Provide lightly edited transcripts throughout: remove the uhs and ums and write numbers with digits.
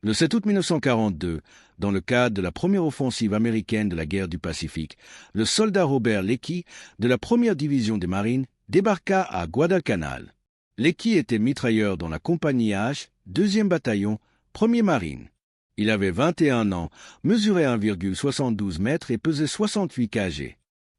Le 7 août 1942, dans le cadre de la première offensive américaine de la guerre du Pacifique, le soldat Robert Leakey, de la première division des Marines, débarqua à Guadalcanal. Leakey était mitrailleur dans la compagnie H, 2e bataillon, 1er Marine. Il avait 21 ans, mesurait 1,72 mètres et pesait 68 kg.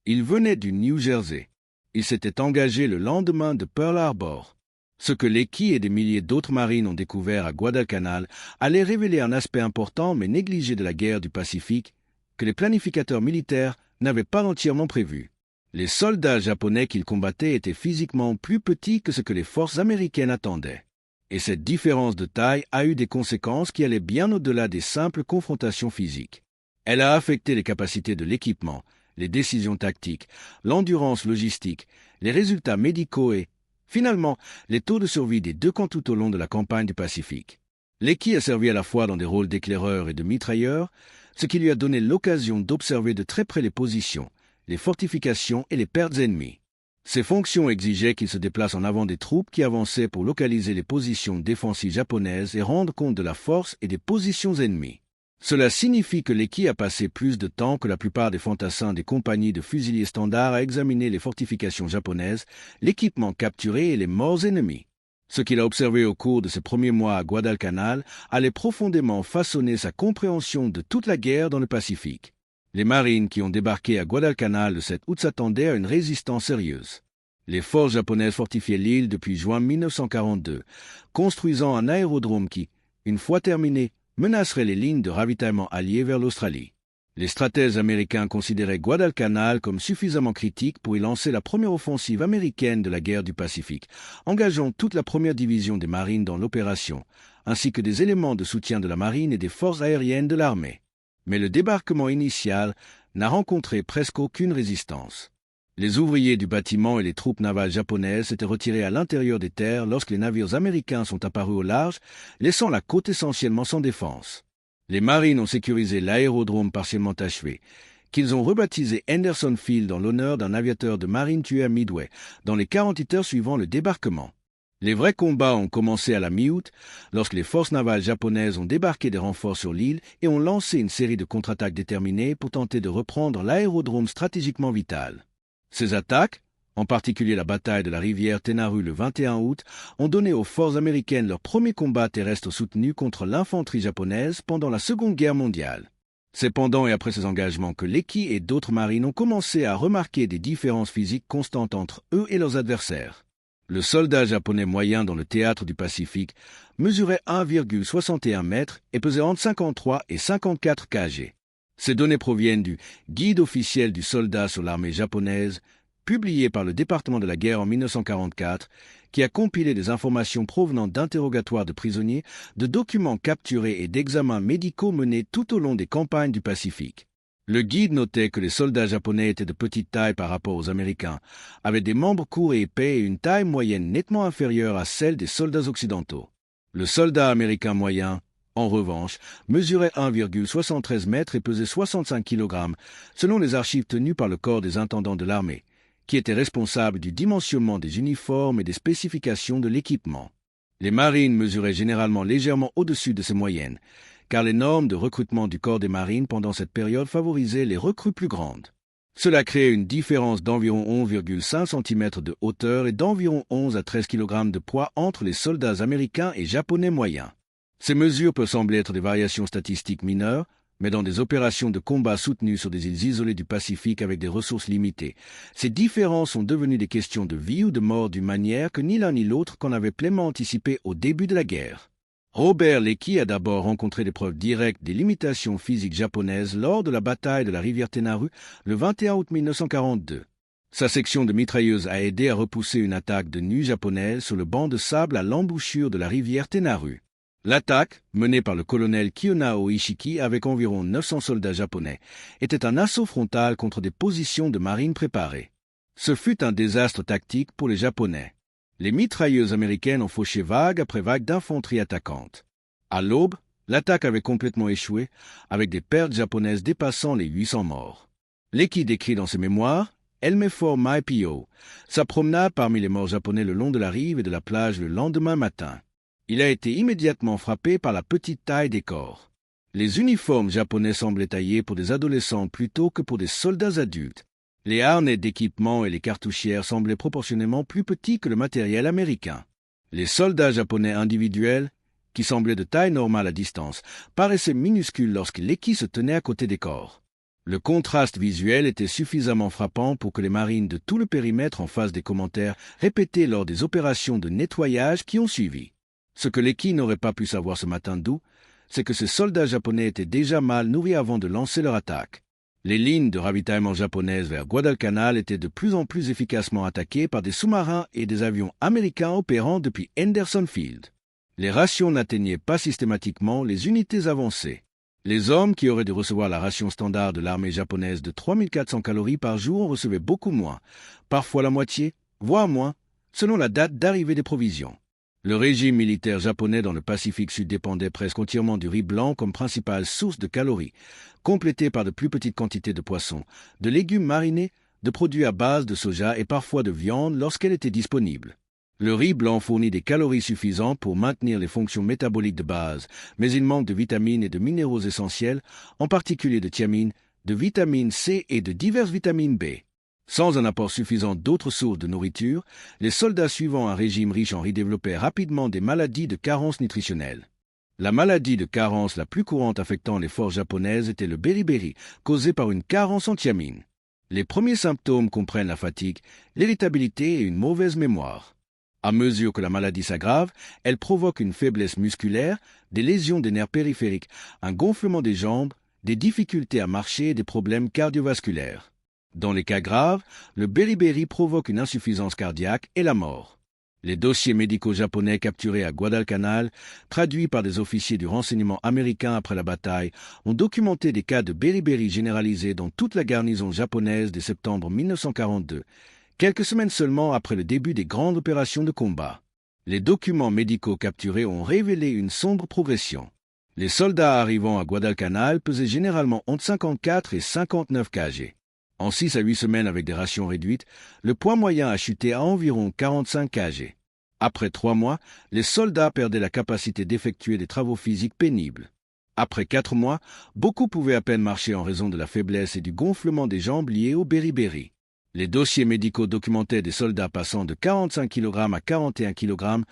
Il venait du New Jersey. Il s'était engagé le lendemain de Pearl Harbor. Ce que Leakey et des milliers d'autres marines ont découvert à Guadalcanal allait révéler un aspect important mais négligé de la guerre du Pacifique que les planificateurs militaires n'avaient pas entièrement prévu. Les soldats japonais qu'ils combattaient étaient physiquement plus petits que ce que les forces américaines attendaient. Et cette différence de taille a eu des conséquences qui allaient bien au-delà des simples confrontations physiques. Elle a affecté les capacités de l'équipement, les décisions tactiques, l'endurance logistique, les résultats médicaux et, finalement, les taux de survie des deux camps tout au long de la campagne du Pacifique. Leakey a servi à la fois dans des rôles d'éclaireur et de mitrailleur, ce qui lui a donné l'occasion d'observer de très près les positions, les fortifications et les pertes ennemies. Ces fonctions exigeaient qu'il se déplace en avant des troupes qui avançaient pour localiser les positions défensives japonaises et rendre compte de la force et des positions ennemies. Cela signifie que Leakey a passé plus de temps que la plupart des fantassins des compagnies de fusiliers standards à examiner les fortifications japonaises, l'équipement capturé et les morts ennemis. Ce qu'il a observé au cours de ses premiers mois à Guadalcanal allait profondément façonner sa compréhension de toute la guerre dans le Pacifique. Les marines qui ont débarqué à Guadalcanal le 7 août s'attendaient à une résistance sérieuse. Les forces japonaises fortifiaient l'île depuis juin 1942, construisant un aérodrome qui, une fois terminé, menacerait les lignes de ravitaillement alliées vers l'Australie. Les stratèges américains considéraient Guadalcanal comme suffisamment critique pour y lancer la première offensive américaine de la guerre du Pacifique, engageant toute la première division des marines dans l'opération, ainsi que des éléments de soutien de la marine et des forces aériennes de l'armée. Mais le débarquement initial n'a rencontré presque aucune résistance. Les ouvriers du bâtiment et les troupes navales japonaises s'étaient retirés à l'intérieur des terres lorsque les navires américains sont apparus au large, laissant la côte essentiellement sans défense. Les marines ont sécurisé l'aérodrome partiellement achevé, qu'ils ont rebaptisé Henderson Field en l'honneur d'un aviateur de marine tué à Midway, dans les 48 heures suivant le débarquement. Les vrais combats ont commencé à la mi-août, lorsque les forces navales japonaises ont débarqué des renforts sur l'île et ont lancé une série de contre-attaques déterminées pour tenter de reprendre l'aérodrome stratégiquement vital. Ces attaques, en particulier la bataille de la rivière Tenaru le 21 août, ont donné aux forces américaines leur premier combat terrestre soutenu contre l'infanterie japonaise pendant la Seconde Guerre mondiale. C'est pendant et après ces engagements que Leakey et d'autres marines ont commencé à remarquer des différences physiques constantes entre eux et leurs adversaires. Le soldat japonais moyen dans le théâtre du Pacifique mesurait 1,61 mètres et pesait entre 53 et 54 kg. Ces données proviennent du « Guide officiel du soldat sur l'armée japonaise », publié par le département de la guerre en 1944, qui a compilé des informations provenant d'interrogatoires de prisonniers, de documents capturés et d'examens médicaux menés tout au long des campagnes du Pacifique. Le guide notait que les soldats japonais étaient de petite taille par rapport aux Américains, avaient des membres courts et épais et une taille moyenne nettement inférieure à celle des soldats occidentaux. Le soldat américain moyen, en revanche, mesurait 1,73 mètres et pesait 65 kg, selon les archives tenues par le corps des intendants de l'armée, qui était responsable du dimensionnement des uniformes et des spécifications de l'équipement. Les marines mesuraient généralement légèrement au-dessus de ces moyennes, car les normes de recrutement du corps des marines pendant cette période favorisaient les recrues plus grandes. Cela créait une différence d'environ 11,5 cm de hauteur et d'environ 11 à 13 kg de poids entre les soldats américains et japonais moyens. Ces mesures peuvent sembler être des variations statistiques mineures, mais dans des opérations de combat soutenues sur des îles isolées du Pacifique avec des ressources limitées, ces différences sont devenues des questions de vie ou de mort d'une manière que ni l'un ni l'autre qu'en avait pleinement anticipé au début de la guerre. Robert Leakey a d'abord rencontré des preuves directes des limitations physiques japonaises lors de la bataille de la rivière Tenaru le 21 août 1942. Sa section de mitrailleuses a aidé à repousser une attaque de nuit japonaise sur le banc de sable à l'embouchure de la rivière Tenaru. L'attaque, menée par le colonel Kiyonao Ishiki avec environ 900 soldats japonais, était un assaut frontal contre des positions de marine préparées. Ce fut un désastre tactique pour les Japonais. Les mitrailleuses américaines ont fauché vague après vague d'infanterie attaquante. À l'aube, l'attaque avait complètement échoué, avec des pertes japonaises dépassant les 800 morts. Leakey décrit dans ses mémoires Elmefort Maipio, sa promenade parmi les morts japonais le long de la rive et de la plage le lendemain matin. Il a été immédiatement frappé par la petite taille des corps. Les uniformes japonais semblaient taillés pour des adolescents plutôt que pour des soldats adultes. Les harnais d'équipement et les cartouchières semblaient proportionnellement plus petits que le matériel américain. Les soldats japonais individuels, qui semblaient de taille normale à distance, paraissaient minuscules lorsque l'Eki se tenait à côté des corps. Le contraste visuel était suffisamment frappant pour que les marines de tout le périmètre en fassent des commentaires répétés lors des opérations de nettoyage qui ont suivi. Ce que l'Eki n'aurait pas pu savoir ce matin d'août, c'est que ces soldats japonais étaient déjà mal nourris avant de lancer leur attaque. Les lignes de ravitaillement japonaises vers Guadalcanal étaient de plus en plus efficacement attaquées par des sous-marins et des avions américains opérant depuis Henderson Field. Les rations n'atteignaient pas systématiquement les unités avancées. Les hommes qui auraient dû recevoir la ration standard de l'armée japonaise de 3400 calories par jour en recevaient beaucoup moins, parfois la moitié, voire moins, selon la date d'arrivée des provisions. Le régime militaire japonais dans le Pacifique Sud dépendait presque entièrement du riz blanc comme principale source de calories, complété par de plus petites quantités de poissons, de légumes marinés, de produits à base de soja et parfois de viande lorsqu'elle était disponible. Le riz blanc fournit des calories suffisantes pour maintenir les fonctions métaboliques de base, mais il manque de vitamines et de minéraux essentiels, en particulier de thiamine, de vitamine C et de diverses vitamines B. Sans un apport suffisant d'autres sources de nourriture, les soldats suivant un régime riche en riz développaient rapidement des maladies de carence nutritionnelle. La maladie de carence la plus courante affectant les forces japonaises était le beriberi, causé par une carence en thiamine. Les premiers symptômes comprennent la fatigue, l'irritabilité et une mauvaise mémoire. À mesure que la maladie s'aggrave, elle provoque une faiblesse musculaire, des lésions des nerfs périphériques, un gonflement des jambes, des difficultés à marcher et des problèmes cardiovasculaires. Dans les cas graves, le beriberi provoque une insuffisance cardiaque et la mort. Les dossiers médicaux japonais capturés à Guadalcanal, traduits par des officiers du renseignement américain après la bataille, ont documenté des cas de beriberi généralisés dans toute la garnison japonaise dès septembre 1942, quelques semaines seulement après le début des grandes opérations de combat. Les documents médicaux capturés ont révélé une sombre progression. Les soldats arrivant à Guadalcanal pesaient généralement entre 54 et 59 kg. En 6 à 8 semaines avec des rations réduites, le poids moyen a chuté à environ 45 kg. Après 3 mois, les soldats perdaient la capacité d'effectuer des travaux physiques pénibles. Après 4 mois, beaucoup pouvaient à peine marcher en raison de la faiblesse et du gonflement des jambes liés au beriberi. Les dossiers médicaux documentaient des soldats passant de 45 kg à 41 kg,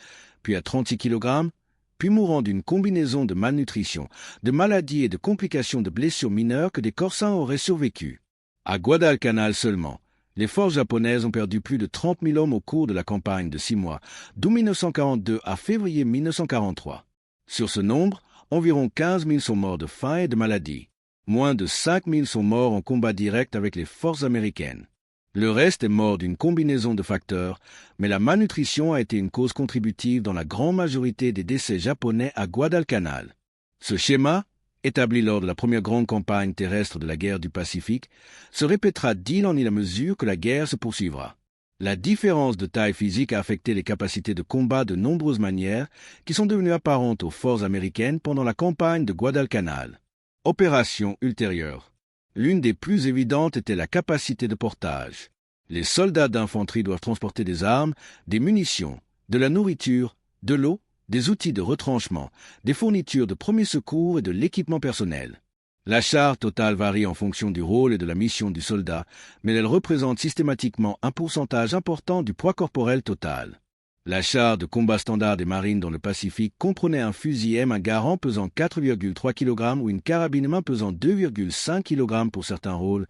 puis à 36 kg, puis mourant d'une combinaison de malnutrition, de maladies et de complications de blessures mineures que des corsins auraient survécu. À Guadalcanal seulement, les forces japonaises ont perdu plus de 30 000 hommes au cours de la campagne de 6 mois, d'août 1942 à février 1943. Sur ce nombre, environ 15 000 sont morts de faim et de maladie. Moins de 5 000 sont morts en combat direct avec les forces américaines. Le reste est mort d'une combinaison de facteurs, mais la malnutrition a été une cause contributive dans la grande majorité des décès japonais à Guadalcanal. Ce schéma, établi lors de la première grande campagne terrestre de la guerre du Pacifique, se répétera d'île en île à mesure que la guerre se poursuivra. La différence de taille physique a affecté les capacités de combat de nombreuses manières qui sont devenues apparentes aux forces américaines pendant la campagne de Guadalcanal. Opération ultérieure. L'une des plus évidentes était la capacité de portage. Les soldats d'infanterie doivent transporter des armes, des munitions, de la nourriture, de l'eau, des outils de retranchement, des fournitures de premiers secours et de l'équipement personnel. La charge totale varie en fonction du rôle et de la mission du soldat, mais elle représente systématiquement un pourcentage important du poids corporel total. La charge de combat standard des marines dans le Pacifique comprenait un fusil M1 Garand pesant 4,3 kg ou une carabine main pesant 2,5 kg pour certains rôles,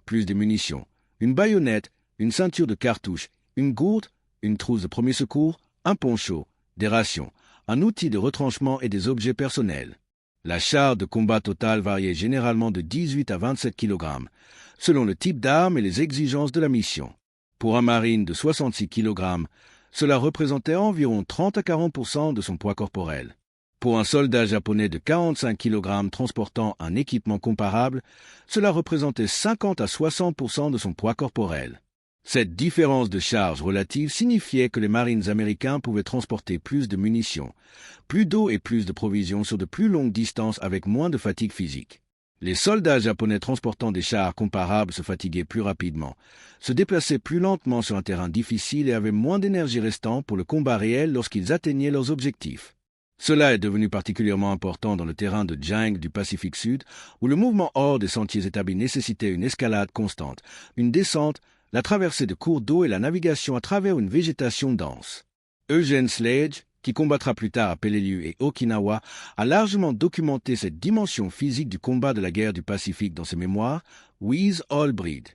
plus des munitions, une baïonnette, une ceinture de cartouches, une gourde, une trousse de premier secours, un poncho, des rations, un outil de retranchement et des objets personnels. La charge de combat totale variait généralement de 18 à 27 kg, selon le type d'arme et les exigences de la mission. Pour un marine de 66 kg, cela représentait environ 30 à 40% de son poids corporel. Pour un soldat japonais de 45 kg transportant un équipement comparable, cela représentait 50 à 60% de son poids corporel. Cette différence de charge relative signifiait que les marines américains pouvaient transporter plus de munitions, plus d'eau et plus de provisions sur de plus longues distances avec moins de fatigue physique. Les soldats japonais transportant des chars comparables se fatiguaient plus rapidement, se déplaçaient plus lentement sur un terrain difficile et avaient moins d'énergie restant pour le combat réel lorsqu'ils atteignaient leurs objectifs. Cela est devenu particulièrement important dans le terrain de Jiang du Pacifique Sud, où le mouvement hors des sentiers établis nécessitait une escalade constante, une descente, la traversée de cours d'eau et la navigation à travers une végétation dense. Eugene Sledge, qui combattra plus tard à Peleliu et Okinawa, a largement documenté cette dimension physique du combat de la guerre du Pacifique dans ses mémoires, With All Breed.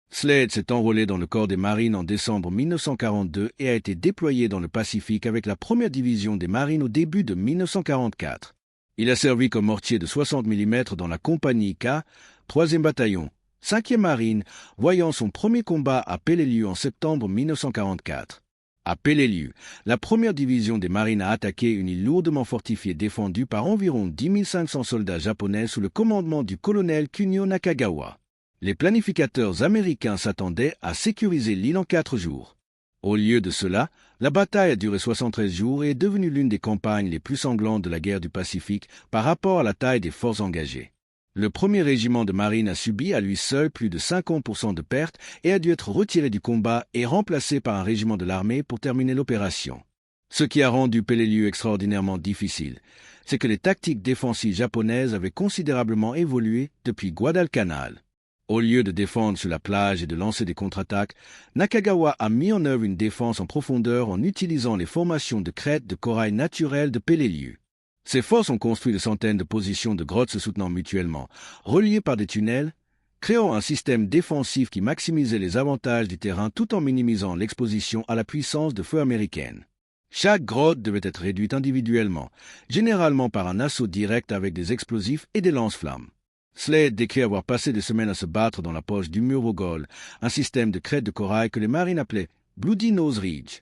Sledge s'est enrôlé dans le corps des marines en décembre 1942 et a été déployé dans le Pacifique avec la première division des marines au début de 1944. Il a servi comme mortier de 60 mm dans la compagnie K, 3e bataillon, 5e marine, voyant son premier combat à Peleliu en septembre 1944. À Peleliu, la première division des marines a attaqué une île lourdement fortifiée défendue par environ 10 500 soldats japonais sous le commandement du colonel Kunio Nakagawa. Les planificateurs américains s'attendaient à sécuriser l'île en 4 jours. Au lieu de cela, la bataille a duré 73 jours et est devenue l'une des campagnes les plus sanglantes de la guerre du Pacifique par rapport à la taille des forces engagées. Le premier régiment de marine a subi à lui seul plus de 50% de pertes et a dû être retiré du combat et remplacé par un régiment de l'armée pour terminer l'opération. Ce qui a rendu Peleliu extraordinairement difficile, c'est que les tactiques défensives japonaises avaient considérablement évolué depuis Guadalcanal. Au lieu de défendre sur la plage et de lancer des contre-attaques, Nakagawa a mis en œuvre une défense en profondeur en utilisant les formations de crêtes de corail naturelles de Peleliu. Ces forces ont construit de centaines de positions de grottes se soutenant mutuellement, reliées par des tunnels, créant un système défensif qui maximisait les avantages du terrain tout en minimisant l'exposition à la puissance de feu américaine. Chaque grotte devait être réduite individuellement, généralement par un assaut direct avec des explosifs et des lance-flammes. Slade décrit avoir passé des semaines à se battre dans la poche du mur Vogol, un système de crêtes de corail que les marines appelaient Bloody Nose Ridge.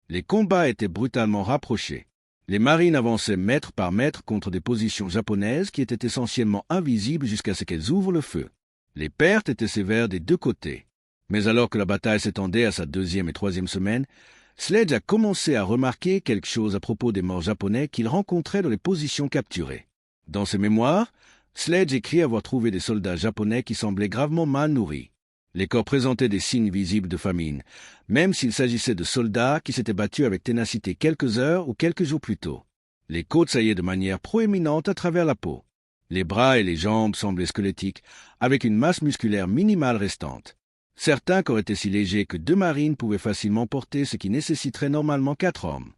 Les combats étaient brutalement rapprochés. Les marines avançaient mètre par mètre contre des positions japonaises qui étaient essentiellement invisibles jusqu'à ce qu'elles ouvrent le feu. Les pertes étaient sévères des deux côtés. Mais alors que la bataille s'étendait à sa 2e et 3e semaine, Sledge a commencé à remarquer quelque chose à propos des morts japonais qu'il rencontrait dans les positions capturées. Dans ses mémoires, Sledge écrit avoir trouvé des soldats japonais qui semblaient gravement mal nourris. Les corps présentaient des signes visibles de famine, même s'il s'agissait de soldats qui s'étaient battus avec ténacité quelques heures ou quelques jours plus tôt. Les côtes saillaient de manière proéminente à travers la peau. Les bras et les jambes semblaient squelettiques, avec une masse musculaire minimale restante. Certains corps étaient si légers que 2 marines pouvaient facilement porter ce qui nécessiterait normalement 4 hommes.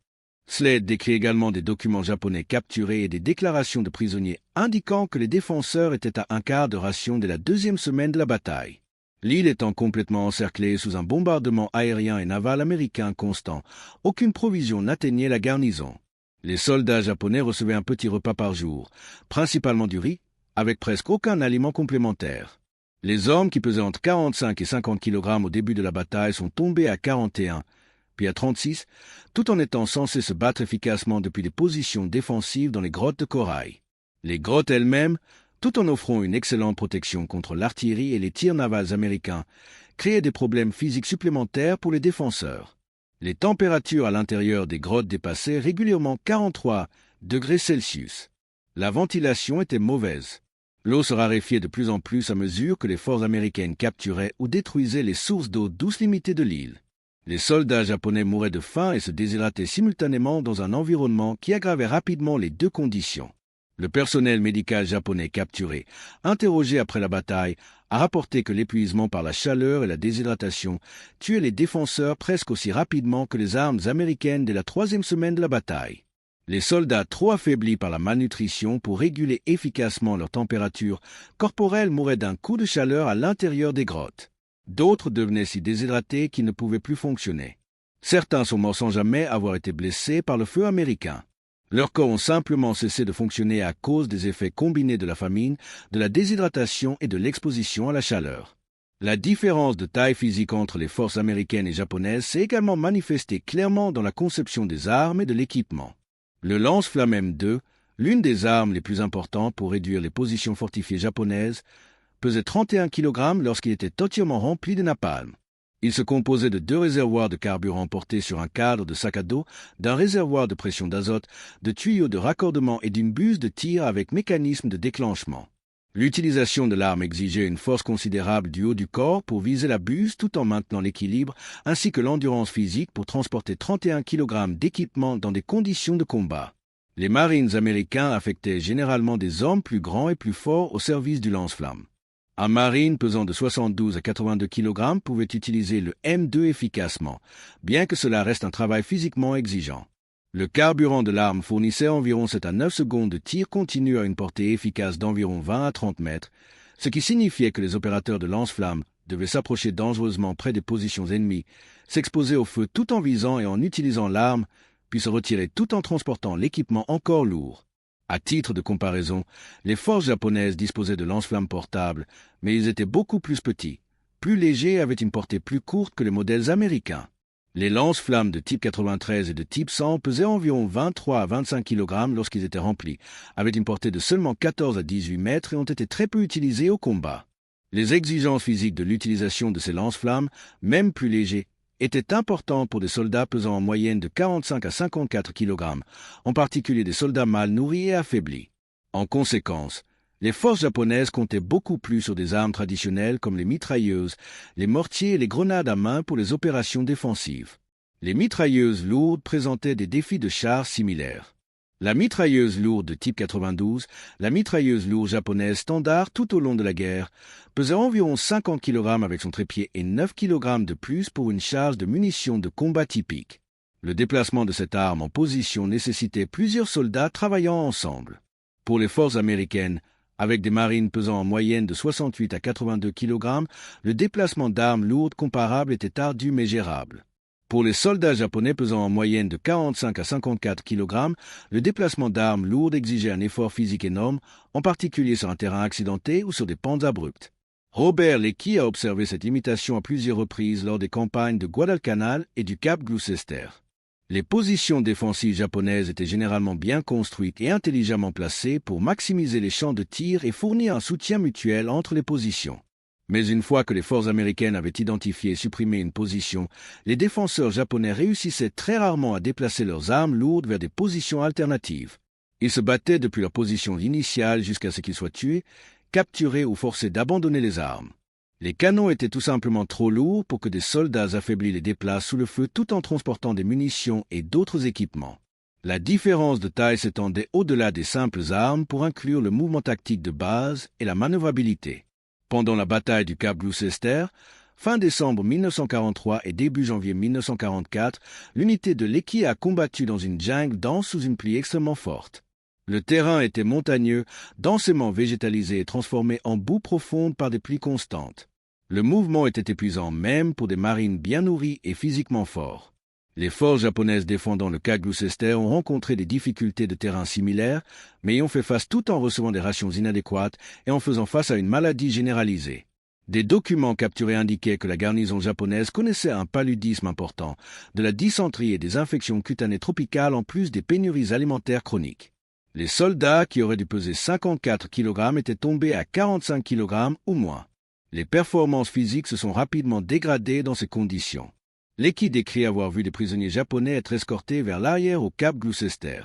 Slade décrit également des documents japonais capturés et des déclarations de prisonniers indiquant que les défenseurs étaient à un quart de ration dès la 2e semaine de la bataille. L'île étant complètement encerclée sous un bombardement aérien et naval américain constant, aucune provision n'atteignait la garnison. Les soldats japonais recevaient un petit repas par jour, principalement du riz, avec presque aucun aliment complémentaire. Les hommes qui pesaient entre 45 et 50 kg au début de la bataille sont tombés à 41, puis à 36, tout en étant censés se battre efficacement depuis des positions défensives dans les grottes de corail. Les grottes elles-mêmes, tout en offrant une excellente protection contre l'artillerie et les tirs navals américains, créaient des problèmes physiques supplémentaires pour les défenseurs. Les températures à l'intérieur des grottes dépassaient régulièrement 43 degrés Celsius. La ventilation était mauvaise. L'eau se raréfiait de plus en plus à mesure que les forces américaines capturaient ou détruisaient les sources d'eau douce limitées de l'île. Les soldats japonais mouraient de faim et se déshydrataient simultanément dans un environnement qui aggravait rapidement les deux conditions. Le personnel médical japonais capturé, interrogé après la bataille, a rapporté que l'épuisement par la chaleur et la déshydratation tuait les défenseurs presque aussi rapidement que les armes américaines dès la 3e semaine de la bataille. Les soldats trop affaiblis par la malnutrition pour réguler efficacement leur température corporelle mouraient d'un coup de chaleur à l'intérieur des grottes. D'autres devenaient si déshydratés qu'ils ne pouvaient plus fonctionner. Certains sont morts sans jamais avoir été blessés par le feu américain. Leurs corps ont simplement cessé de fonctionner à cause des effets combinés de la famine, de la déshydratation et de l'exposition à la chaleur. La différence de taille physique entre les forces américaines et japonaises s'est également manifestée clairement dans la conception des armes et de l'équipement. Le lance-flamme M2, l'une des armes les plus importantes pour réduire les positions fortifiées japonaises, pesait 31 kg lorsqu'il était entièrement rempli de napalm. Il se composait de 2 réservoirs de carburant portés sur un cadre de sac à dos, d'un réservoir de pression d'azote, de tuyaux de raccordement et d'une buse de tir avec mécanisme de déclenchement. L'utilisation de l'arme exigeait une force considérable du haut du corps pour viser la buse tout en maintenant l'équilibre, ainsi que l'endurance physique pour transporter 31 kg d'équipement dans des conditions de combat. Les Marines américains affectaient généralement des hommes plus grands et plus forts au service du lance-flammes. Un Marine pesant de 72 à 82 kg pouvait utiliser le M2 efficacement, bien que cela reste un travail physiquement exigeant. Le carburant de l'arme fournissait environ 7 à 9 secondes de tir continu à une portée efficace d'environ 20 à 30 mètres, ce qui signifiait que les opérateurs de lance-flammes devaient s'approcher dangereusement près des positions ennemies, s'exposer au feu tout en visant et en utilisant l'arme, puis se retirer tout en transportant l'équipement encore lourd. À titre de comparaison, les forces japonaises disposaient de lance-flammes portables, mais ils étaient beaucoup plus petits, plus légers et avaient une portée plus courte que les modèles américains. Les lance-flammes de type 93 et de type 100 pesaient environ 23 à 25 kg lorsqu'ils étaient remplis, avaient une portée de seulement 14 à 18 mètres et ont été très peu utilisés au combat. Les exigences physiques de l'utilisation de ces lance-flammes, même plus légers, étaient importantes pour des soldats pesant en moyenne de 45 à 54 kg, en particulier des soldats mal nourris et affaiblis. En conséquence, les forces japonaises comptaient beaucoup plus sur des armes traditionnelles comme les mitrailleuses, les mortiers et les grenades à main pour les opérations défensives. Les mitrailleuses lourdes présentaient des défis de chars similaires. La mitrailleuse lourde de type 92, la mitrailleuse lourde japonaise standard tout au long de la guerre, pesait environ 50 kg avec son trépied et 9 kg de plus pour une charge de munitions de combat typique. Le déplacement de cette arme en position nécessitait plusieurs soldats travaillant ensemble. Pour les forces américaines, avec des marines pesant en moyenne de 68 à 82 kg, le déplacement d'armes lourdes comparables était ardu mais gérable. Pour les soldats japonais pesant en moyenne de 45 à 54 kg, le déplacement d'armes lourdes exigeait un effort physique énorme, en particulier sur un terrain accidenté ou sur des pentes abruptes. Robert Lecky a observé cette imitation à plusieurs reprises lors des campagnes de Guadalcanal et du Cap Gloucester. Les positions défensives japonaises étaient généralement bien construites et intelligemment placées pour maximiser les champs de tir et fournir un soutien mutuel entre les positions. Mais une fois que les forces américaines avaient identifié et supprimé une position, les défenseurs japonais réussissaient très rarement à déplacer leurs armes lourdes vers des positions alternatives. Ils se battaient depuis leur position initiale jusqu'à ce qu'ils soient tués, capturés ou forcés d'abandonner les armes. Les canons étaient tout simplement trop lourds pour que des soldats affaiblis les déplacent sous le feu tout en transportant des munitions et d'autres équipements. La différence de taille s'étendait au-delà des simples armes pour inclure le mouvement tactique de base et la manœuvrabilité. Pendant la bataille du Cap Gloucester, fin décembre 1943 et début janvier 1944, l'unité de Lecky a combattu dans une jungle dense sous une pluie extrêmement forte. Le terrain était montagneux, densément végétalisé et transformé en boue profonde par des pluies constantes. Le mouvement était épuisant même pour des marines bien nourris et physiquement forts. Les forces japonaises défendant le Cap Gloucester ont rencontré des difficultés de terrain similaires, mais y ont fait face tout en recevant des rations inadéquates et en faisant face à une maladie généralisée. Des documents capturés indiquaient que la garnison japonaise connaissait un paludisme important, de la dysenterie et des infections cutanées tropicales en plus des pénuries alimentaires chroniques. Les soldats qui auraient dû peser 54 kg étaient tombés à 45 kg ou moins. Les performances physiques se sont rapidement dégradées dans ces conditions. Lecky décrit avoir vu des prisonniers japonais être escortés vers l'arrière au Cap Gloucester.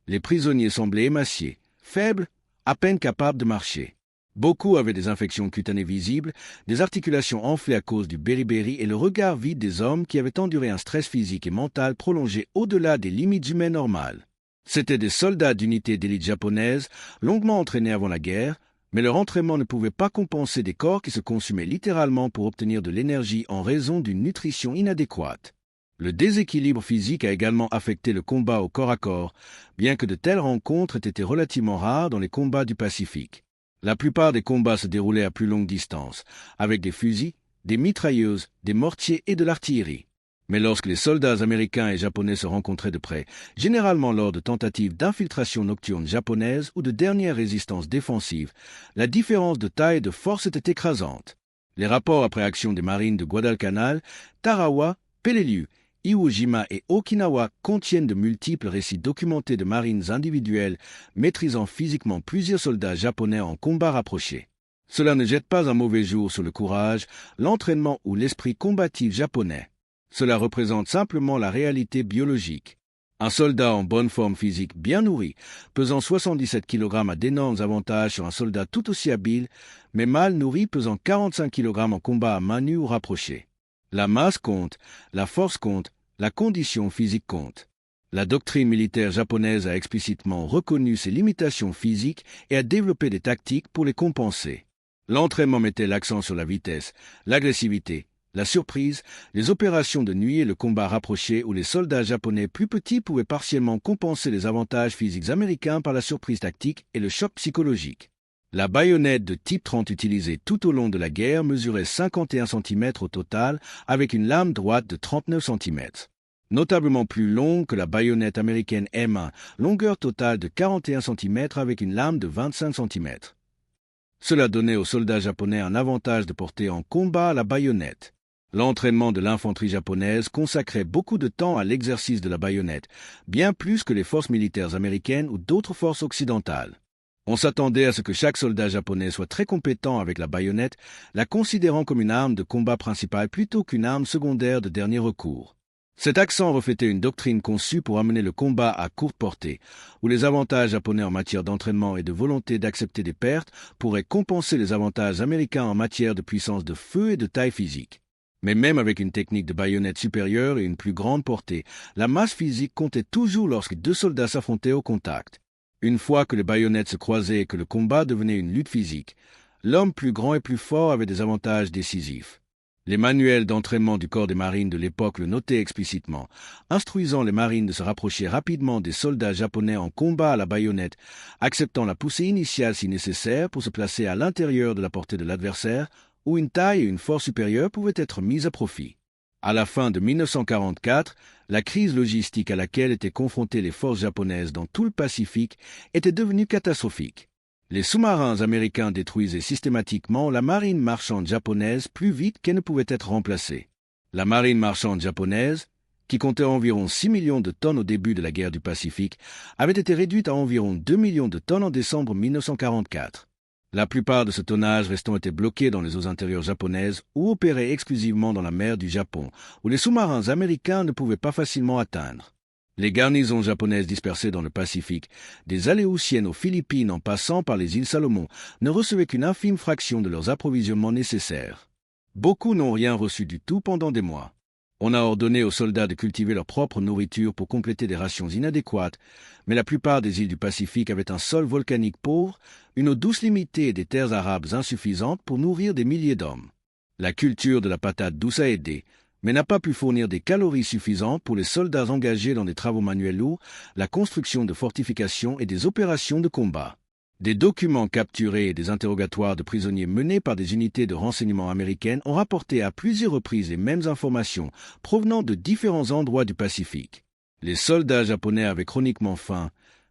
Les prisonniers semblaient émaciés, faibles, à peine capables de marcher. Beaucoup avaient des infections cutanées visibles, des articulations enflées à cause du beriberi et le regard vide des hommes qui avaient enduré un stress physique et mental prolongé au-delà des limites humaines normales. C'étaient des soldats d'unités d'élite japonaises, longuement entraînés avant la guerre, mais leur entraînement ne pouvait pas compenser des corps qui se consumaient littéralement pour obtenir de l'énergie en raison d'une nutrition inadéquate. Le déséquilibre physique a également affecté le combat au corps à corps, bien que de telles rencontres aient été relativement rares dans les combats du Pacifique. La plupart des combats se déroulaient à plus longue distance, avec des fusils, des mitrailleuses, des mortiers et de l'artillerie. Mais lorsque les soldats américains et japonais se rencontraient de près, généralement lors de tentatives d'infiltration nocturne japonaise ou de dernière résistance défensive, la différence de taille et de force était écrasante. Les rapports après action des marines de Guadalcanal, Tarawa, Peleliu, Iwo Jima et Okinawa contiennent de multiples récits documentés de marines individuelles maîtrisant physiquement plusieurs soldats japonais en combat rapproché. Cela ne jette pas un mauvais jour sur le courage, l'entraînement ou l'esprit combatif japonais. Cela représente simplement la réalité biologique. Un soldat en bonne forme physique bien nourri, pesant 77 kg a d'énormes avantages sur un soldat tout aussi habile, mais mal nourri pesant 45 kg en combat à main nue ou rapproché. La masse compte, la force compte, la condition physique compte. La doctrine militaire japonaise a explicitement reconnu ces limitations physiques et a développé des tactiques pour les compenser. L'entraînement mettait l'accent sur la vitesse, l'agressivité, la surprise, les opérations de nuit et le combat rapproché où les soldats japonais plus petits pouvaient partiellement compenser les avantages physiques américains par la surprise tactique et le choc psychologique. La baïonnette de type 30 utilisée tout au long de la guerre mesurait 51 cm au total avec une lame droite de 39 cm. Notablement plus longue que la baïonnette américaine M1, longueur totale de 41 cm avec une lame de 25 cm. Cela donnait aux soldats japonais un avantage de porter en combat la baïonnette. L'entraînement de l'infanterie japonaise consacrait beaucoup de temps à l'exercice de la baïonnette, bien plus que les forces militaires américaines ou d'autres forces occidentales. On s'attendait à ce que chaque soldat japonais soit très compétent avec la baïonnette, la considérant comme une arme de combat principale plutôt qu'une arme secondaire de dernier recours. Cet accent reflétait une doctrine conçue pour amener le combat à courte portée, où les avantages japonais en matière d'entraînement et de volonté d'accepter des pertes pourraient compenser les avantages américains en matière de puissance de feu et de taille physique. Mais même avec une technique de baïonnette supérieure et une plus grande portée, la masse physique comptait toujours lorsque deux soldats s'affrontaient au contact. Une fois que les baïonnettes se croisaient et que le combat devenait une lutte physique, l'homme plus grand et plus fort avait des avantages décisifs. Les manuels d'entraînement du corps des marines de l'époque le notaient explicitement, instruisant les marines de se rapprocher rapidement des soldats japonais en combat à la baïonnette, acceptant la poussée initiale si nécessaire pour se placer à l'intérieur de la portée de l'adversaire, où une taille et une force supérieure pouvaient être mises à profit. À la fin de 1944, la crise logistique à laquelle étaient confrontées les forces japonaises dans tout le Pacifique était devenue catastrophique. Les sous-marins américains détruisaient systématiquement la marine marchande japonaise plus vite qu'elle ne pouvait être remplacée. La marine marchande japonaise, qui comptait environ 6 millions de tonnes au début de la guerre du Pacifique, avait été réduite à environ 2 millions de tonnes en décembre 1944. La plupart de ce tonnage restant était bloqué dans les eaux intérieures japonaises ou opérait exclusivement dans la mer du Japon, où les sous-marins américains ne pouvaient pas facilement atteindre. Les garnisons japonaises dispersées dans le Pacifique, des Aléoutiennes aux Philippines en passant par les îles Salomon, ne recevaient qu'une infime fraction de leurs approvisionnements nécessaires. Beaucoup n'ont rien reçu du tout pendant des mois. On a ordonné aux soldats de cultiver leur propre nourriture pour compléter des rations inadéquates, mais la plupart des îles du Pacifique avaient un sol volcanique pauvre, une eau douce limitée et des terres arables insuffisantes pour nourrir des milliers d'hommes. La culture de la patate douce a aidé, mais n'a pas pu fournir des calories suffisantes pour les soldats engagés dans des travaux manuels lourds, la construction de fortifications et des opérations de combat. Des documents capturés et des interrogatoires de prisonniers menés par des unités de renseignement américaines ont rapporté à plusieurs reprises les mêmes informations provenant de différents endroits du Pacifique. Les soldats japonais avaient chroniquement faim,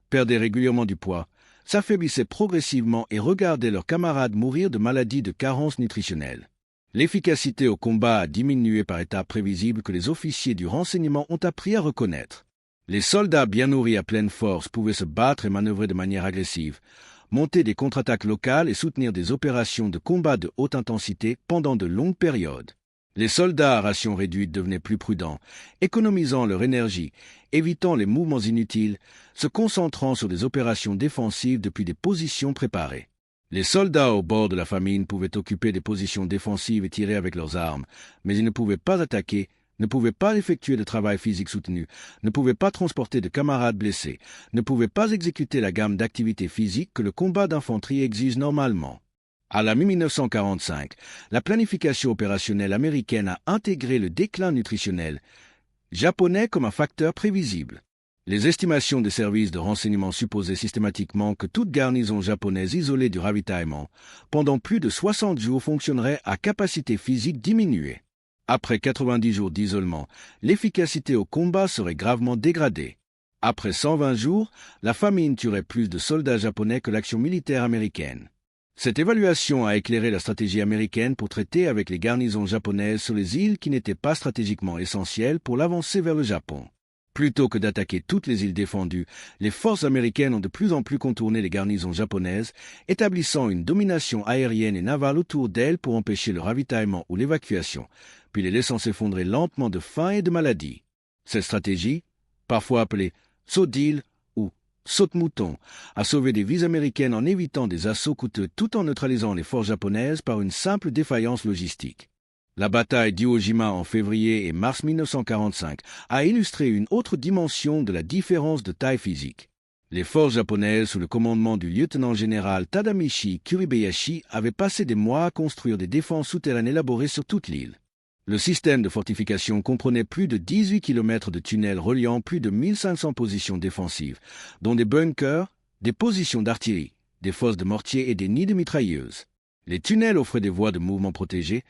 perdaient régulièrement du poids, s'affaiblissaient progressivement et regardaient leurs camarades mourir de maladies de carence nutritionnelle. L'efficacité au combat a diminué par étapes prévisibles que les officiers du renseignement ont appris à reconnaître. Les soldats bien nourris à pleine force pouvaient se battre et manœuvrer de manière agressive, monter des contre-attaques locales et soutenir des opérations de combat de haute intensité pendant de longues périodes. Les soldats à ration réduite devenaient plus prudents, économisant leur énergie, évitant les mouvements inutiles, se concentrant sur des opérations défensives depuis des positions préparées. Les soldats au bord de la famine pouvaient occuper des positions défensives et tirer avec leurs armes, mais ils ne pouvaient pas attaquer, ne pouvaient pas effectuer de travail physique soutenu, ne pouvaient pas transporter de camarades blessés, ne pouvaient pas exécuter la gamme d'activités physiques que le combat d'infanterie exige normalement. À la mi-1945, la planification opérationnelle américaine a intégré le déclin nutritionnel japonais comme un facteur prévisible. Les estimations des services de renseignement supposaient systématiquement que toute garnison japonaise isolée du ravitaillement, pendant plus de 60 jours, fonctionnerait à capacité physique diminuée. Après 90 jours d'isolement, l'efficacité au combat serait gravement dégradée. Après 120 jours, la famine tuerait plus de soldats japonais que l'action militaire américaine. Cette évaluation a éclairé la stratégie américaine pour traiter avec les garnisons japonaises sur les îles qui n'étaient pas stratégiquement essentielles pour l'avancée vers le Japon. Plutôt que d'attaquer toutes les îles défendues, les forces américaines ont de plus en plus contourné les garnisons japonaises, établissant une domination aérienne et navale autour d'elles pour empêcher le ravitaillement ou l'évacuation, puis les laissant s'effondrer lentement de faim et de maladie. Cette stratégie, parfois appelée saut d'île ou saut de mouton, a sauvé des vies américaines en évitant des assauts coûteux tout en neutralisant les forces japonaises par une simple défaillance logistique. La bataille d'Iwo Jima en février et mars 1945 a illustré une autre dimension de la différence de taille physique. Les forces japonaises sous le commandement du lieutenant-général Tadamichi Kuribayashi avaient passé des mois à construire des défenses souterraines élaborées sur toute l'île. Le système de fortification comprenait plus de 18 km de tunnels reliant plus de 1500 positions défensives, dont des bunkers, des positions d'artillerie, des fosses de mortier et des nids de mitrailleuses. Les tunnels offraient des voies de mouvement protégées,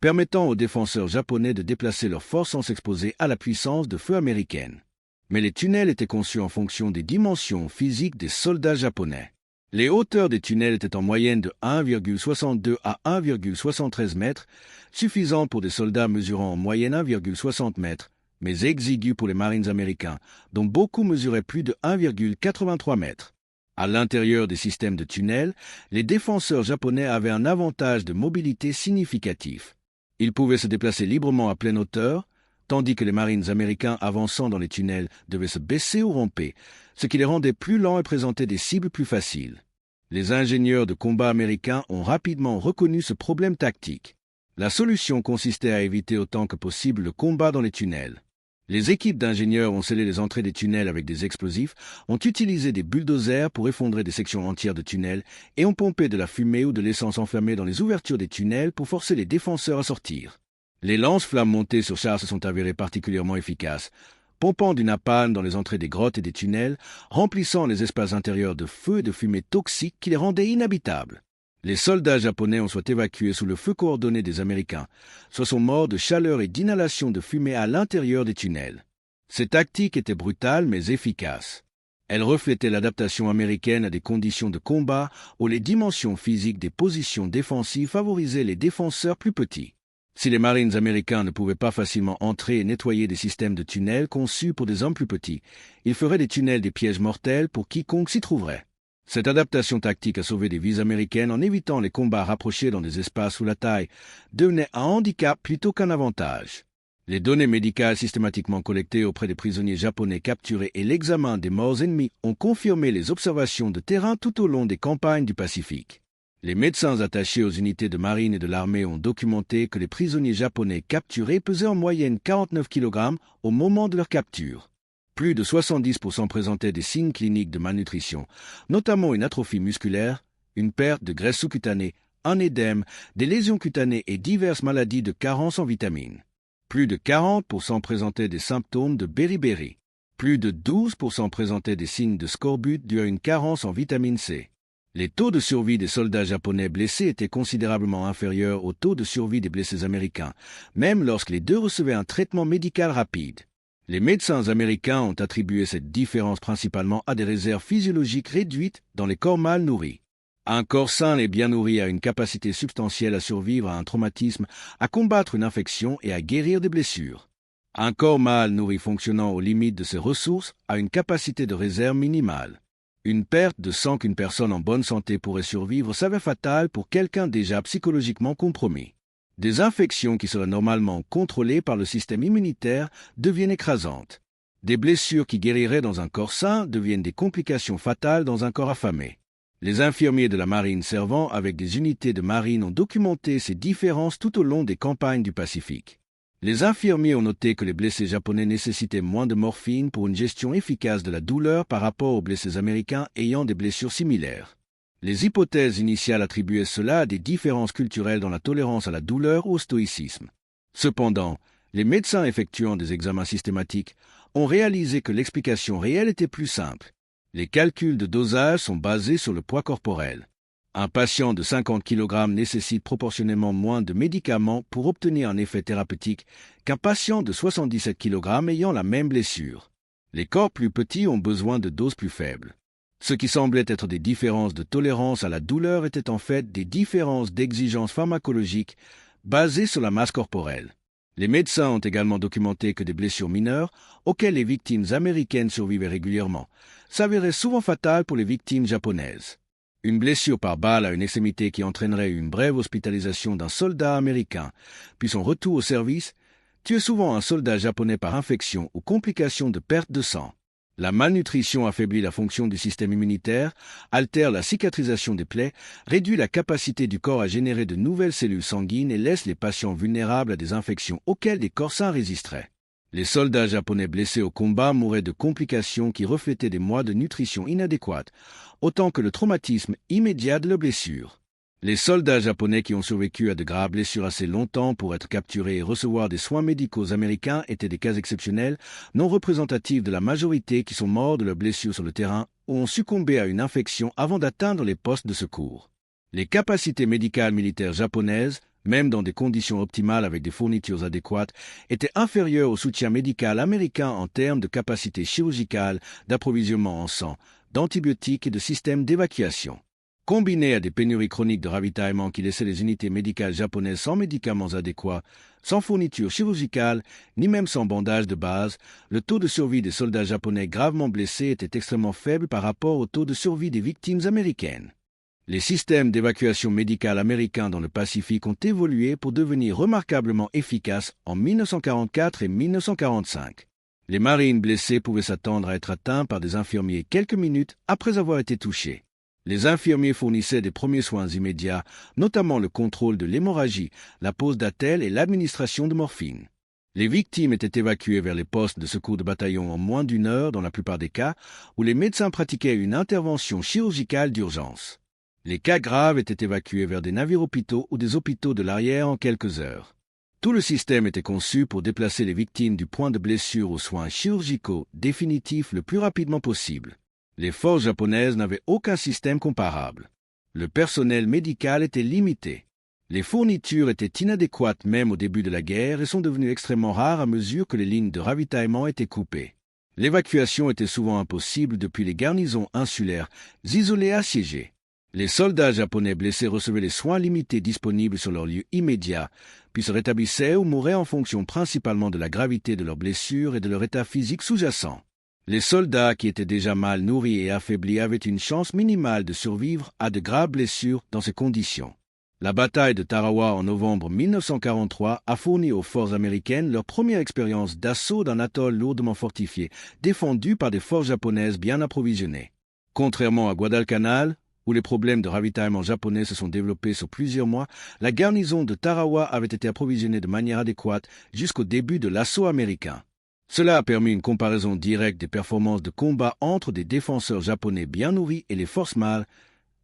permettant aux défenseurs japonais de déplacer leurs forces sans s'exposer à la puissance de feu américaine. Mais les tunnels étaient conçus en fonction des dimensions physiques des soldats japonais. Les hauteurs des tunnels étaient en moyenne de 1,62 à 1,73 mètres, suffisant pour des soldats mesurant en moyenne 1,60 mètres, mais exigus pour les Marines américains, dont beaucoup mesuraient plus de 1,83 mètres. À l'intérieur des systèmes de tunnels, les défenseurs japonais avaient un avantage de mobilité significatif. Ils pouvaient se déplacer librement à pleine hauteur, tandis que les Marines américains avançant dans les tunnels devaient se baisser ou ramper, ce qui les rendait plus lents et présentait des cibles plus faciles. Les ingénieurs de combat américains ont rapidement reconnu ce problème tactique. La solution consistait à éviter autant que possible le combat dans les tunnels. Les équipes d'ingénieurs ont scellé les entrées des tunnels avec des explosifs, ont utilisé des bulldozers pour effondrer des sections entières de tunnels et ont pompé de la fumée ou de l'essence enflammée dans les ouvertures des tunnels pour forcer les défenseurs à sortir. Les lance-flammes montées sur chars se sont avérées particulièrement efficaces, pompant du napalm dans les entrées des grottes et des tunnels, remplissant les espaces intérieurs de feu et de fumée toxiques qui les rendaient inhabitables. Les soldats japonais ont soit évacués sous le feu coordonné des Américains, soit sont morts de chaleur et d'inhalation de fumée à l'intérieur des tunnels. Ces tactiques étaient brutales mais efficaces. Elles reflétaient l'adaptation américaine à des conditions de combat où les dimensions physiques des positions défensives favorisaient les défenseurs plus petits. Si les Marines américains ne pouvaient pas facilement entrer et nettoyer des systèmes de tunnels conçus pour des hommes plus petits, ils feraient des tunnels des pièges mortels pour quiconque s'y trouverait. Cette adaptation tactique a sauvé des vies américaines en évitant les combats rapprochés dans des espaces où la taille devenait un handicap plutôt qu'un avantage. Les données médicales systématiquement collectées auprès des prisonniers japonais capturés et l'examen des morts ennemis ont confirmé les observations de terrain tout au long des campagnes du Pacifique. Les médecins attachés aux unités de marine et de l'armée ont documenté que les prisonniers japonais capturés pesaient en moyenne 49 kg au moment de leur capture. Plus de 70% présentaient des signes cliniques de malnutrition, notamment une atrophie musculaire, une perte de graisse sous-cutanée, un édème, des lésions cutanées et diverses maladies de carence en vitamines. Plus de 40% présentaient des symptômes de beriberi. Plus de 12% présentaient des signes de scorbut dû à une carence en vitamine C. Les taux de survie des soldats japonais blessés étaient considérablement inférieurs au taux de survie des blessés américains, même lorsque les deux recevaient un traitement médical rapide. Les médecins américains ont attribué cette différence principalement à des réserves physiologiques réduites dans les corps mal nourris. Un corps sain et bien nourri a une capacité substantielle à survivre à un traumatisme, à combattre une infection et à guérir des blessures. Un corps mal nourri fonctionnant aux limites de ses ressources a une capacité de réserve minimale. Une perte de sang qu'une personne en bonne santé pourrait survivre s'avère fatale pour quelqu'un déjà psychologiquement compromis. Des infections qui seraient normalement contrôlées par le système immunitaire deviennent écrasantes. Des blessures qui guériraient dans un corps sain deviennent des complications fatales dans un corps affamé. Les infirmiers de la marine servant avec des unités de marine ont documenté ces différences tout au long des campagnes du Pacifique. Les infirmiers ont noté que les blessés japonais nécessitaient moins de morphine pour une gestion efficace de la douleur par rapport aux blessés américains ayant des blessures similaires. Les hypothèses initiales attribuaient cela à des différences culturelles dans la tolérance à la douleur ou au stoïcisme. Cependant, les médecins effectuant des examens systématiques ont réalisé que l'explication réelle était plus simple. Les calculs de dosage sont basés sur le poids corporel. Un patient de 50 kg nécessite proportionnellement moins de médicaments pour obtenir un effet thérapeutique qu'un patient de 77 kg ayant la même blessure. Les corps plus petits ont besoin de doses plus faibles. Ce qui semblait être des différences de tolérance à la douleur étaient en fait des différences d'exigence pharmacologique basées sur la masse corporelle. Les médecins ont également documenté que des blessures mineures, auxquelles les victimes américaines survivaient régulièrement, s'avéraient souvent fatales pour les victimes japonaises. Une blessure par balle à une extrémité qui entraînerait une brève hospitalisation d'un soldat américain, puis son retour au service, tuait souvent un soldat japonais par infection ou complication de perte de sang. La malnutrition affaiblit la fonction du système immunitaire, altère la cicatrisation des plaies, réduit la capacité du corps à générer de nouvelles cellules sanguines et laisse les patients vulnérables à des infections auxquelles les corps sains résisteraient. Les soldats japonais blessés au combat mouraient de complications qui reflétaient des mois de nutrition inadéquate, autant que le traumatisme immédiat de la blessure. Les soldats japonais qui ont survécu à de graves blessures assez longtemps pour être capturés et recevoir des soins médicaux américains étaient des cas exceptionnels, non représentatifs de la majorité qui sont morts de leurs blessures sur le terrain ou ont succombé à une infection avant d'atteindre les postes de secours. Les capacités médicales militaires japonaises, même dans des conditions optimales avec des fournitures adéquates, étaient inférieures au soutien médical américain en termes de capacité chirurgicale, d'approvisionnement en sang, d'antibiotiques et de systèmes d'évacuation. Combiné à des pénuries chroniques de ravitaillement qui laissaient les unités médicales japonaises sans médicaments adéquats, sans fourniture chirurgicale, ni même sans bandage de base, le taux de survie des soldats japonais gravement blessés était extrêmement faible par rapport au taux de survie des victimes américaines. Les systèmes d'évacuation médicale américains dans le Pacifique ont évolué pour devenir remarquablement efficaces en 1944 et 1945. Les marines blessés pouvaient s'attendre à être atteints par des infirmiers quelques minutes après avoir été touchés. Les infirmiers fournissaient des premiers soins immédiats, notamment le contrôle de l'hémorragie, la pose d'attelle et l'administration de morphine. Les victimes étaient évacuées vers les postes de secours de bataillon en moins d'une heure dans la plupart des cas, où les médecins pratiquaient une intervention chirurgicale d'urgence. Les cas graves étaient évacués vers des navires-hôpitaux ou des hôpitaux de l'arrière en quelques heures. Tout le système était conçu pour déplacer les victimes du point de blessure aux soins chirurgicaux définitifs le plus rapidement possible. Les forces japonaises n'avaient aucun système comparable. Le personnel médical était limité. Les fournitures étaient inadéquates même au début de la guerre et sont devenues extrêmement rares à mesure que les lignes de ravitaillement étaient coupées. L'évacuation était souvent impossible depuis les garnisons insulaires, isolées et assiégées. Les soldats japonais blessés recevaient les soins limités disponibles sur leur lieu immédiat, puis se rétablissaient ou mouraient en fonction principalement de la gravité de leurs blessures et de leur état physique sous-jacent. Les soldats qui étaient déjà mal nourris et affaiblis avaient une chance minimale de survivre à de graves blessures dans ces conditions. La bataille de Tarawa en novembre 1943 a fourni aux forces américaines leur première expérience d'assaut d'un atoll lourdement fortifié, défendu par des forces japonaises bien approvisionnées. Contrairement à Guadalcanal, où les problèmes de ravitaillement japonais se sont développés sur plusieurs mois, la garnison de Tarawa avait été approvisionnée de manière adéquate jusqu'au début de l'assaut américain. Cela a permis une comparaison directe des performances de combat entre des défenseurs japonais bien nourris et les forces mal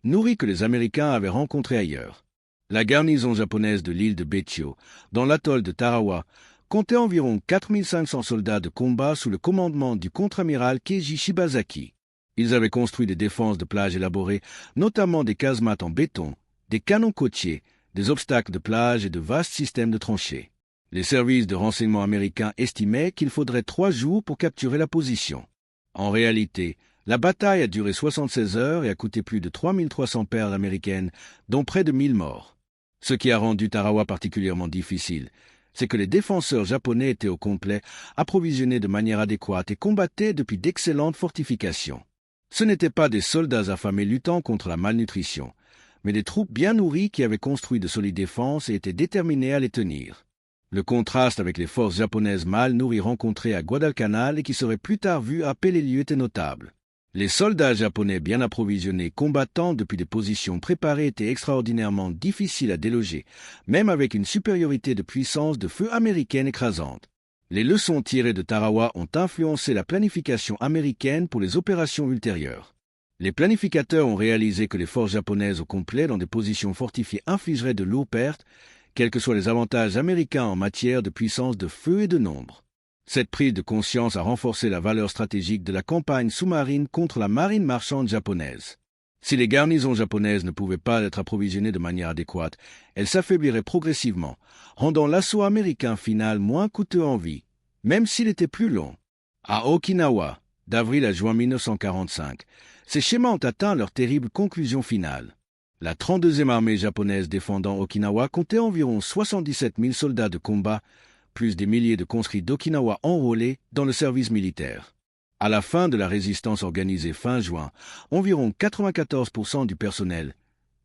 nourries que les Américains avaient rencontrées ailleurs. La garnison japonaise de l'île de Betio, dans l'atoll de Tarawa, comptait environ 4500 soldats de combat sous le commandement du contre-amiral Keiji Shibazaki. Ils avaient construit des défenses de plage élaborées, notamment des casemates en béton, des canons côtiers, des obstacles de plage et de vastes systèmes de tranchées. Les services de renseignement américains estimaient qu'il faudrait 3 jours pour capturer la position. En réalité, la bataille a duré 76 heures et a coûté plus de 3300 perles américaines, dont près de 1000 morts. Ce qui a rendu Tarawa particulièrement difficile, c'est que les défenseurs japonais étaient au complet, approvisionnés de manière adéquate et combattaient depuis d'excellentes fortifications. Ce n'étaient pas des soldats affamés luttant contre la malnutrition, mais des troupes bien nourries qui avaient construit de solides défenses et étaient déterminées à les tenir. Le contraste avec les forces japonaises mal nourries rencontrées à Guadalcanal et qui seraient plus tard vues à Peleliu était notable. Les soldats japonais bien approvisionnés combattant depuis des positions préparées étaient extraordinairement difficiles à déloger, même avec une supériorité de puissance de feu américaine écrasante. Les leçons tirées de Tarawa ont influencé la planification américaine pour les opérations ultérieures. Les planificateurs ont réalisé que les forces japonaises au complet dans des positions fortifiées infligeraient de lourdes pertes, quels que soient les avantages américains en matière de puissance de feu et de nombre. Cette prise de conscience a renforcé la valeur stratégique de la campagne sous-marine contre la marine marchande japonaise. Si les garnisons japonaises ne pouvaient pas être approvisionnées de manière adéquate, elles s'affaibliraient progressivement, rendant l'assaut américain final moins coûteux en vie, même s'il était plus long. À Okinawa, d'avril à juin 1945, ces schémas ont atteint leur terrible conclusion finale. La 32e armée japonaise défendant Okinawa comptait environ 77 000 soldats de combat, plus des milliers de conscrits d'Okinawa enrôlés dans le service militaire. À la fin de la résistance organisée fin juin, environ 94% du personnel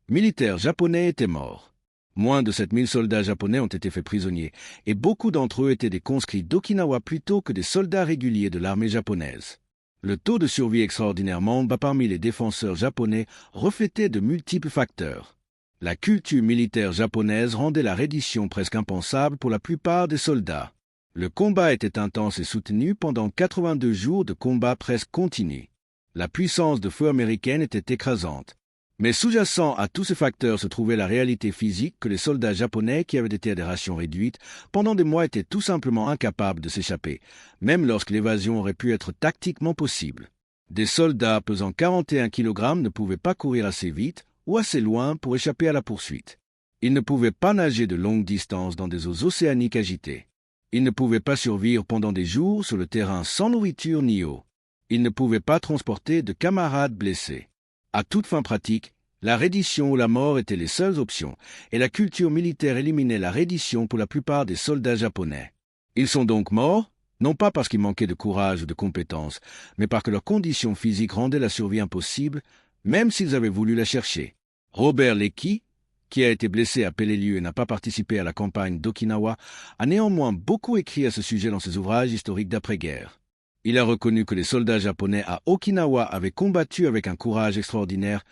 militaire japonais était mort. Moins de 7 000 soldats japonais ont été faits prisonniers, et beaucoup d'entre eux étaient des conscrits d'Okinawa plutôt que des soldats réguliers de l'armée japonaise. Le taux de survie extraordinairement bas parmi les défenseurs japonais reflétait de multiples facteurs. La culture militaire japonaise rendait la reddition presque impensable pour la plupart des soldats. Le combat était intense et soutenu pendant 82 jours de combat presque continu. La puissance de feu américaine était écrasante. Mais sous-jacent à tous ces facteurs se trouvait la réalité physique que les soldats japonais qui avaient été à des rations réduites pendant des mois étaient tout simplement incapables de s'échapper, même lorsque l'évasion aurait pu être tactiquement possible. Des soldats pesant 41 kg ne pouvaient pas courir assez vite ou assez loin pour échapper à la poursuite. Ils ne pouvaient pas nager de longues distances dans des eaux océaniques agitées. Ils ne pouvaient pas survivre pendant des jours sur le terrain sans nourriture ni eau. Ils ne pouvaient pas transporter de camarades blessés. À toute fin pratique, la reddition ou la mort étaient les seules options, et la culture militaire éliminait la reddition pour la plupart des soldats japonais. Ils sont donc morts, non pas parce qu'ils manquaient de courage ou de compétences, mais parce que leurs conditions physiques rendaient la survie impossible, même s'ils avaient voulu la chercher. Robert Leckie, qui a été blessé à Peleliu et n'a pas participé à la campagne d'Okinawa, a néanmoins beaucoup écrit à ce sujet dans ses ouvrages historiques d'après-guerre. Il a reconnu que les soldats japonais à Okinawa avaient combattu avec un courage extraordinaire,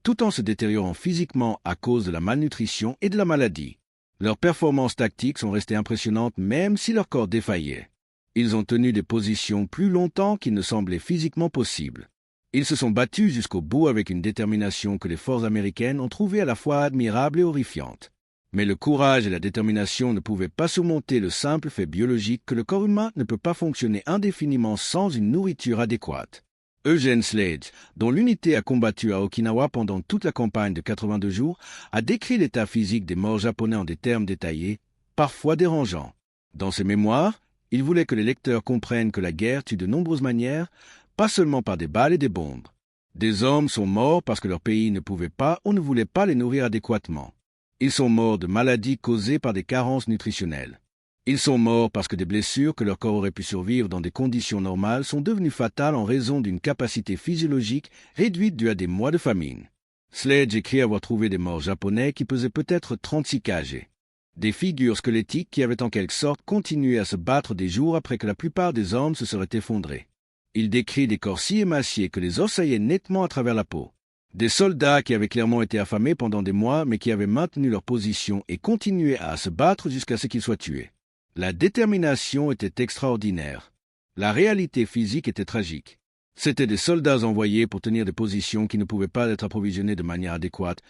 tout en se détériorant physiquement à cause de la malnutrition et de la maladie. Leurs performances tactiques sont restées impressionnantes même si leur corps défaillait. Ils ont tenu des positions plus longtemps qu'il ne semblait physiquement possible. Ils se sont battus jusqu'au bout avec une détermination que les forces américaines ont trouvée à la fois admirable et horrifiante. Mais le courage et la détermination ne pouvaient pas surmonter le simple fait biologique que le corps humain ne peut pas fonctionner indéfiniment sans une nourriture adéquate. Eugene Sledge, dont l'unité a combattu à Okinawa pendant toute la campagne de 82 jours, a décrit l'état physique des morts japonais en des termes détaillés, parfois dérangeants. Dans ses mémoires, il voulait que les lecteurs comprennent que la guerre tue de nombreuses manières, pas seulement par des balles et des bombes. Des hommes sont morts parce que leur pays ne pouvait pas ou ne voulait pas les nourrir adéquatement. Ils sont morts de maladies causées par des carences nutritionnelles. Ils sont morts parce que des blessures que leur corps aurait pu survivre dans des conditions normales sont devenues fatales en raison d'une capacité physiologique réduite due à des mois de famine. Sledge écrit avoir trouvé des morts japonais qui pesaient peut-être 36 kg. Des figures squelettiques qui avaient en quelque sorte continué à se battre des jours après que la plupart des hommes se seraient effondrés. Il décrit des corps si émaciés que les os saillaient nettement à travers la peau. Des soldats qui avaient clairement été affamés pendant des mois mais qui avaient maintenu leur position et continué à se battre jusqu'à ce qu'ils soient tués. La détermination était extraordinaire. La réalité physique était tragique. C'étaient des soldats envoyés pour tenir des positions qui ne pouvaient pas être approvisionnées de manière adéquate,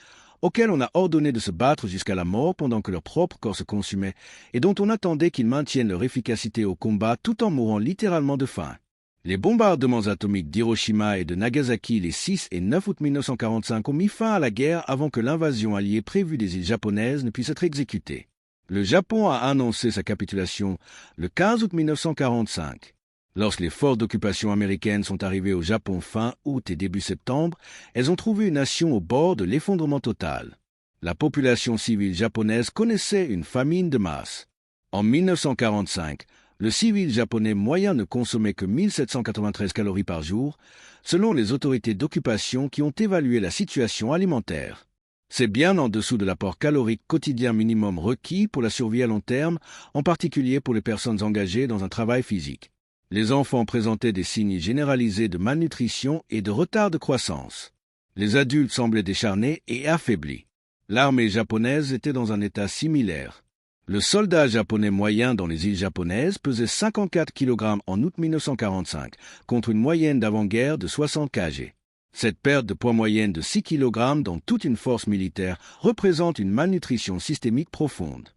auxquels on a ordonné de se battre jusqu'à la mort pendant que leur propre corps se consumait et dont on attendait qu'ils maintiennent leur efficacité au combat tout en mourant littéralement de faim. Les bombardements atomiques d'Hiroshima et de Nagasaki les 6 et 9 août 1945 ont mis fin à la guerre avant que l'invasion alliée prévue des îles japonaises ne puisse être exécutée. Le Japon a annoncé sa capitulation le 15 août 1945. Lorsque les forces d'occupation américaines sont arrivées au Japon fin août et début septembre, elles ont trouvé une nation au bord de l'effondrement total. La population civile japonaise connaissait une famine de masse. En 1945, le civil japonais moyen ne consommait que 1793 calories par jour, selon les autorités d'occupation qui ont évalué la situation alimentaire. C'est bien en dessous de l'apport calorique quotidien minimum requis pour la survie à long terme, en particulier pour les personnes engagées dans un travail physique. Les enfants présentaient des signes généralisés de malnutrition et de retard de croissance. Les adultes semblaient décharnés et affaiblis. L'armée japonaise était dans un état similaire. Le soldat japonais moyen dans les îles japonaises pesait 54 kg en août 1945, contre une moyenne d'avant-guerre de 60 kg. Cette perte de poids moyenne de 6 kg dans toute une force militaire représente une malnutrition systémique profonde.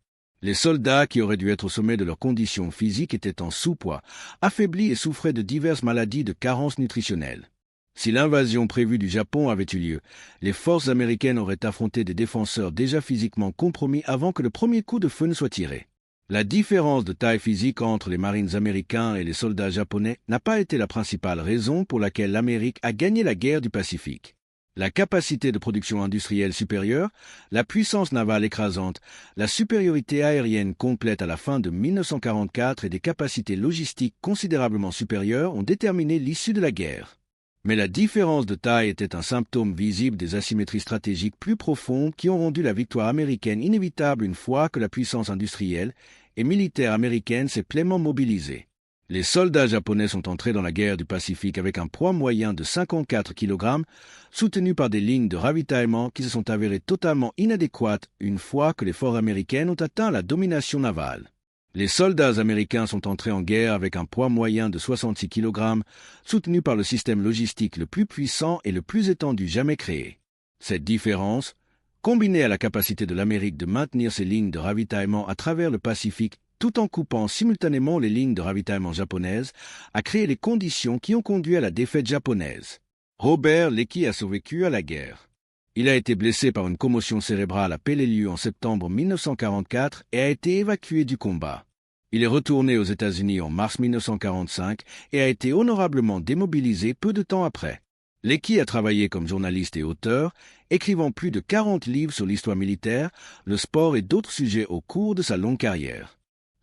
Les soldats qui auraient dû être au sommet de leurs conditions physiques étaient en sous-poids, affaiblis et souffraient de diverses maladies de carence nutritionnelle. Si l'invasion prévue du Japon avait eu lieu, les forces américaines auraient affronté des défenseurs déjà physiquement compromis avant que le premier coup de feu ne soit tiré. La différence de taille physique entre les marines américains et les soldats japonais n'a pas été la principale raison pour laquelle l'Amérique a gagné la guerre du Pacifique. La capacité de production industrielle supérieure, la puissance navale écrasante, la supériorité aérienne complète à la fin de 1944 et des capacités logistiques considérablement supérieures ont déterminé l'issue de la guerre. Mais la différence de taille était un symptôme visible des asymétries stratégiques plus profondes qui ont rendu la victoire américaine inévitable une fois que la puissance industrielle et militaire américaine s'est pleinement mobilisée. Les soldats japonais sont entrés dans la guerre du Pacifique avec un poids moyen de 54 kg, soutenus par des lignes de ravitaillement qui se sont avérées totalement inadéquates une fois que les forts américaines ont atteint la domination navale. Les soldats américains sont entrés en guerre avec un poids moyen de 66 kg, soutenus par le système logistique le plus puissant et le plus étendu jamais créé. Cette différence, combinée à la capacité de l'Amérique de maintenir ses lignes de ravitaillement à travers le Pacifique tout en coupant simultanément les lignes de ravitaillement japonaises, a créé les conditions qui ont conduit à la défaite japonaise. Robert Leakey a survécu à la guerre. Il a été blessé par une commotion cérébrale à Peleliu en septembre 1944 et a été évacué du combat. Il est retourné aux États-Unis en mars 1945 et a été honorablement démobilisé peu de temps après. Leakey a travaillé comme journaliste et auteur, écrivant plus de 40 livres sur l'histoire militaire, le sport et d'autres sujets au cours de sa longue carrière.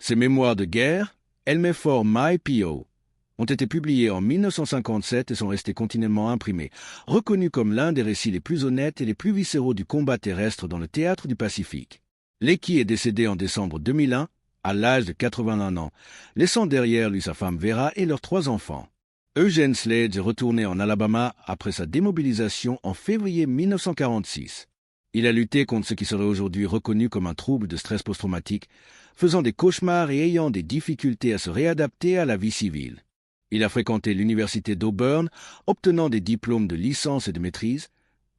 Ses mémoires de guerre, Elmefort Mai Pio, ont été publiés en 1957 et sont restés continuellement imprimés, reconnus comme l'un des récits les plus honnêtes et les plus viscéraux du combat terrestre dans le théâtre du Pacifique. Leakey est décédé en décembre 2001, à l'âge de 81 ans, laissant derrière lui sa femme Vera et leurs 3 enfants. Eugene Sledge est retourné en Alabama après sa démobilisation en février 1946. Il a lutté contre ce qui serait aujourd'hui reconnu comme un trouble de stress post-traumatique, faisant des cauchemars et ayant des difficultés à se réadapter à la vie civile. Il a fréquenté l'université d'Auburn, obtenant des diplômes de licence et de maîtrise,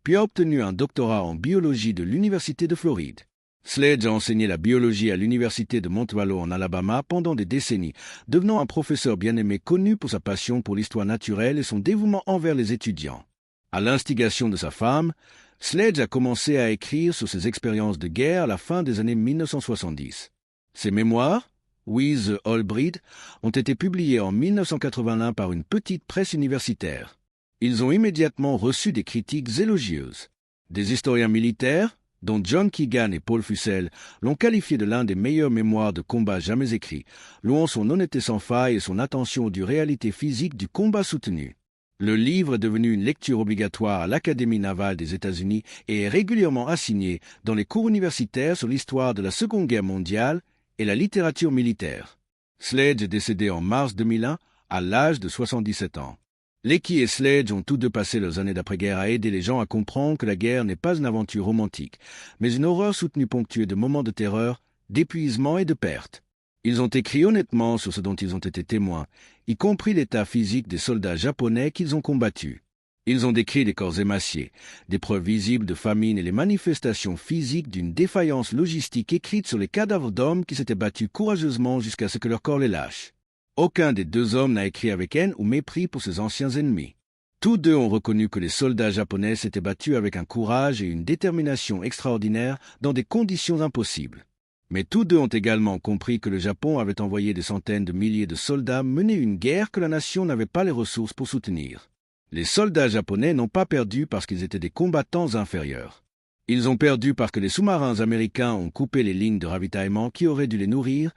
puis a obtenu un doctorat en biologie de l'université de Floride. Sledge a enseigné la biologie à l'université de Montvalo en Alabama pendant des décennies, devenant un professeur bien-aimé connu pour sa passion pour l'histoire naturelle et son dévouement envers les étudiants. À l'instigation de sa femme, Sledge a commencé à écrire sur ses expériences de guerre à la fin des années 1970. Ses mémoires, With the All Breed, ont été publiés en 1981 par une petite presse universitaire. Ils ont immédiatement reçu des critiques élogieuses. Des historiens militaires, dont John Keegan et Paul Fussell, l'ont qualifié de l'un des meilleurs mémoires de combat jamais écrits, louant son honnêteté sans faille et son attention aux réalités physiques du combat soutenu. Le livre est devenu une lecture obligatoire à l'Académie navale des États-Unis et est régulièrement assigné dans les cours universitaires sur l'histoire de la Seconde Guerre mondiale et la littérature militaire. Sledge est décédé en mars 2001 à l'âge de 77 ans. Leakey et Sledge ont tous deux passé leurs années d'après-guerre à aider les gens à comprendre que la guerre n'est pas une aventure romantique, mais une horreur soutenue ponctuée de moments de terreur, d'épuisement et de perte. Ils ont écrit honnêtement sur ce dont ils ont été témoins, y compris l'état physique des soldats japonais qu'ils ont combattus. Ils ont décrit des corps émaciés, des preuves visibles de famine et les manifestations physiques d'une défaillance logistique écrite sur les cadavres d'hommes qui s'étaient battus courageusement jusqu'à ce que leur corps les lâche. Aucun des 2 hommes n'a écrit avec haine ou mépris pour ses anciens ennemis. Tous 2 ont reconnu que les soldats japonais s'étaient battus avec un courage et une détermination extraordinaires dans des conditions impossibles. Mais tous 2 ont également compris que le Japon avait envoyé des centaines de milliers de soldats mener une guerre que la nation n'avait pas les ressources pour soutenir. Les soldats japonais n'ont pas perdu parce qu'ils étaient des combattants inférieurs. Ils ont perdu parce que les sous-marins américains ont coupé les lignes de ravitaillement qui auraient dû les nourrir,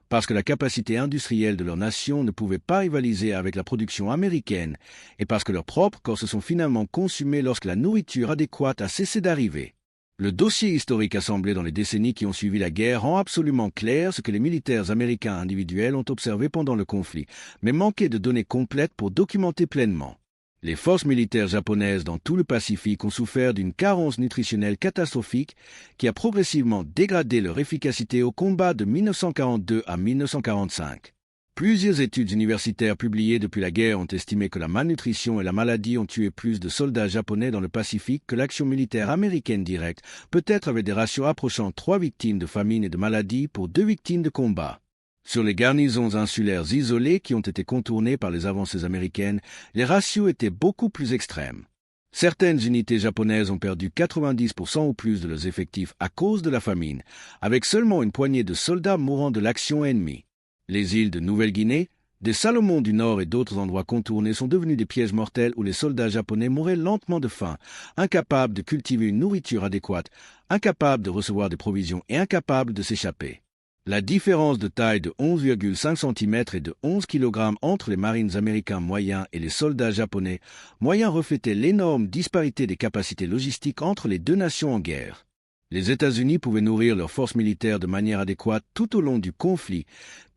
parce que la capacité industrielle de leur nation ne pouvait pas rivaliser avec la production américaine, et parce que leurs propres corps se sont finalement consumés lorsque la nourriture adéquate a cessé d'arriver. Le dossier historique assemblé dans les décennies qui ont suivi la guerre rend absolument clair ce que les militaires américains individuels ont observé pendant le conflit, mais manquait de données complètes pour documenter pleinement. Les forces militaires japonaises dans tout le Pacifique ont souffert d'une carence nutritionnelle catastrophique qui a progressivement dégradé leur efficacité au combat de 1942 à 1945. Plusieurs études universitaires publiées depuis la guerre ont estimé que la malnutrition et la maladie ont tué plus de soldats japonais dans le Pacifique que l'action militaire américaine directe, peut-être avec des ratios approchant 3 victimes de famine et de maladie pour 2 victimes de combat. Sur les garnisons insulaires isolées qui ont été contournées par les avancées américaines, les ratios étaient beaucoup plus extrêmes. Certaines unités japonaises ont perdu 90% ou plus de leurs effectifs à cause de la famine, avec seulement une poignée de soldats mourant de l'action ennemie. Les îles de Nouvelle-Guinée, des Salomon du Nord et d'autres endroits contournés sont devenus des pièges mortels où les soldats japonais mouraient lentement de faim, incapables de cultiver une nourriture adéquate, incapables de recevoir des provisions et incapables de s'échapper. La différence de taille de 11,5 cm et de 11 kg entre les marines américains moyens et les soldats japonais moyens reflétait l'énorme disparité des capacités logistiques entre les 2 nations en guerre. Les États-Unis pouvaient nourrir leurs forces militaires de manière adéquate tout au long du conflit,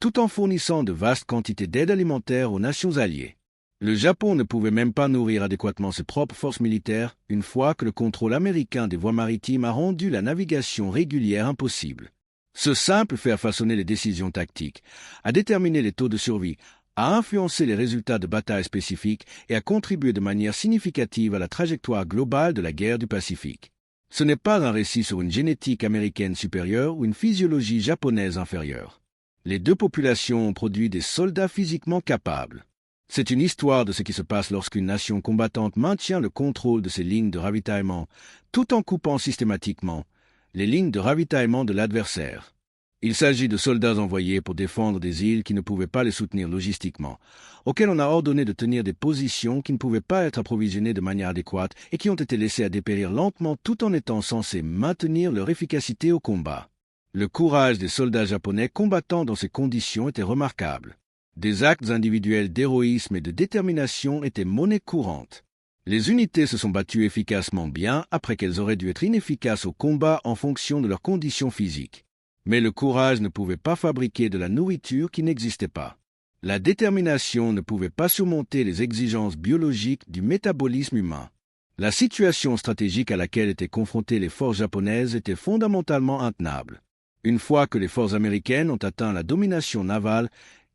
tout en fournissant de vastes quantités d'aide alimentaire aux nations alliées. Le Japon ne pouvait même pas nourrir adéquatement ses propres forces militaires une fois que le contrôle américain des voies maritimes a rendu la navigation régulière impossible. Ce simple fait a façonné les décisions tactiques, a déterminé les taux de survie, a influencé les résultats de batailles spécifiques et a contribué de manière significative à la trajectoire globale de la guerre du Pacifique. Ce n'est pas un récit sur une génétique américaine supérieure ou une physiologie japonaise inférieure. Les deux populations ont produit des soldats physiquement capables. C'est une histoire de ce qui se passe lorsqu'une nation combattante maintient le contrôle de ses lignes de ravitaillement, tout en coupant systématiquement les lignes de ravitaillement de l'adversaire. Il s'agit de soldats envoyés pour défendre des îles qui ne pouvaient pas les soutenir logistiquement, auxquels on a ordonné de tenir des positions qui ne pouvaient pas être approvisionnées de manière adéquate et qui ont été laissés à dépérir lentement tout en étant censés maintenir leur efficacité au combat. Le courage des soldats japonais combattant dans ces conditions était remarquable. Des actes individuels d'héroïsme et de détermination étaient monnaie courante. Les unités se sont battues efficacement bien après qu'elles auraient dû être inefficaces au combat en fonction de leurs conditions physiques. Mais le courage ne pouvait pas fabriquer de la nourriture qui n'existait pas. La détermination ne pouvait pas surmonter les exigences biologiques du métabolisme humain. La situation stratégique à laquelle étaient confrontées les forces japonaises était fondamentalement intenable. Une fois que les forces américaines ont atteint la domination navale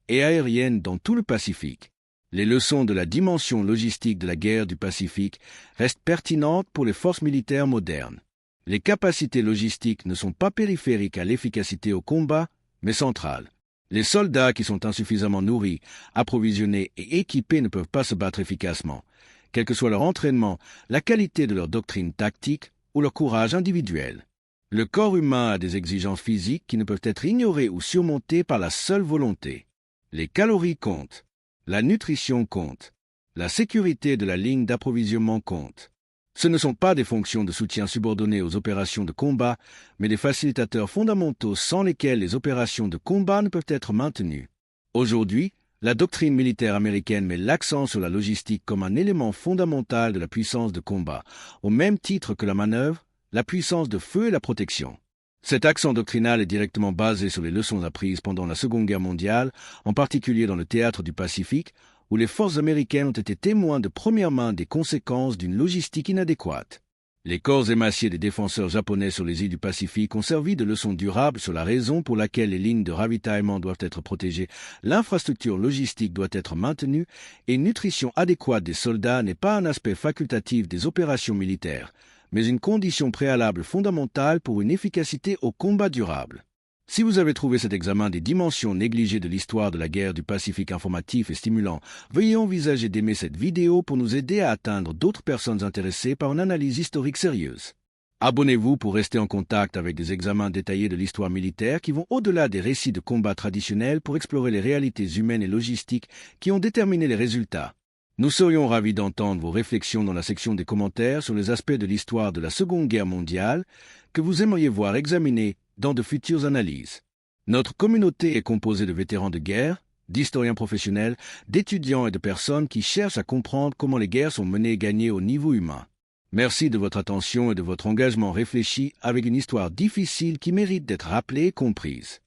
et aérienne dans tout le Pacifique, les leçons de la dimension logistique de la guerre du Pacifique restent pertinentes pour les forces militaires modernes. Les capacités logistiques ne sont pas périphériques à l'efficacité au combat, mais centrales. Les soldats qui sont insuffisamment nourris, approvisionnés et équipés ne peuvent pas se battre efficacement, quel que soit leur entraînement, la qualité de leur doctrine tactique ou leur courage individuel. Le corps humain a des exigences physiques qui ne peuvent être ignorées ou surmontées par la seule volonté. Les calories comptent, la nutrition compte, la sécurité de la ligne d'approvisionnement compte. Ce ne sont pas des fonctions de soutien subordonnées aux opérations de combat, mais des facilitateurs fondamentaux sans lesquels les opérations de combat ne peuvent être maintenues. Aujourd'hui, la doctrine militaire américaine met l'accent sur la logistique comme un élément fondamental de la puissance de combat, au même titre que la manœuvre, la puissance de feu et la protection. Cet accent doctrinal est directement basé sur les leçons apprises pendant la Seconde Guerre mondiale, en particulier dans le théâtre du Pacifique, où les forces américaines ont été témoins de première main des conséquences d'une logistique inadéquate. Les corps émaciés des défenseurs japonais sur les îles du Pacifique ont servi de leçons durables sur la raison pour laquelle les lignes de ravitaillement doivent être protégées, l'infrastructure logistique doit être maintenue et une nutrition adéquate des soldats n'est pas un aspect facultatif des opérations militaires, mais une condition préalable fondamentale pour une efficacité au combat durable. Si vous avez trouvé cet examen des dimensions négligées de l'histoire de la guerre du Pacifique informatif et stimulant, veuillez envisager d'aimer cette vidéo pour nous aider à atteindre d'autres personnes intéressées par une analyse historique sérieuse. Abonnez-vous pour rester en contact avec des examens détaillés de l'histoire militaire qui vont au-delà des récits de combat traditionnels pour explorer les réalités humaines et logistiques qui ont déterminé les résultats. Nous serions ravis d'entendre vos réflexions dans la section des commentaires sur les aspects de l'histoire de la Seconde Guerre mondiale que vous aimeriez voir examinés dans de futures analyses. Notre communauté est composée de vétérans de guerre, d'historiens professionnels, d'étudiants et de personnes qui cherchent à comprendre comment les guerres sont menées et gagnées au niveau humain. Merci de votre attention et de votre engagement réfléchi avec une histoire difficile qui mérite d'être rappelée et comprise.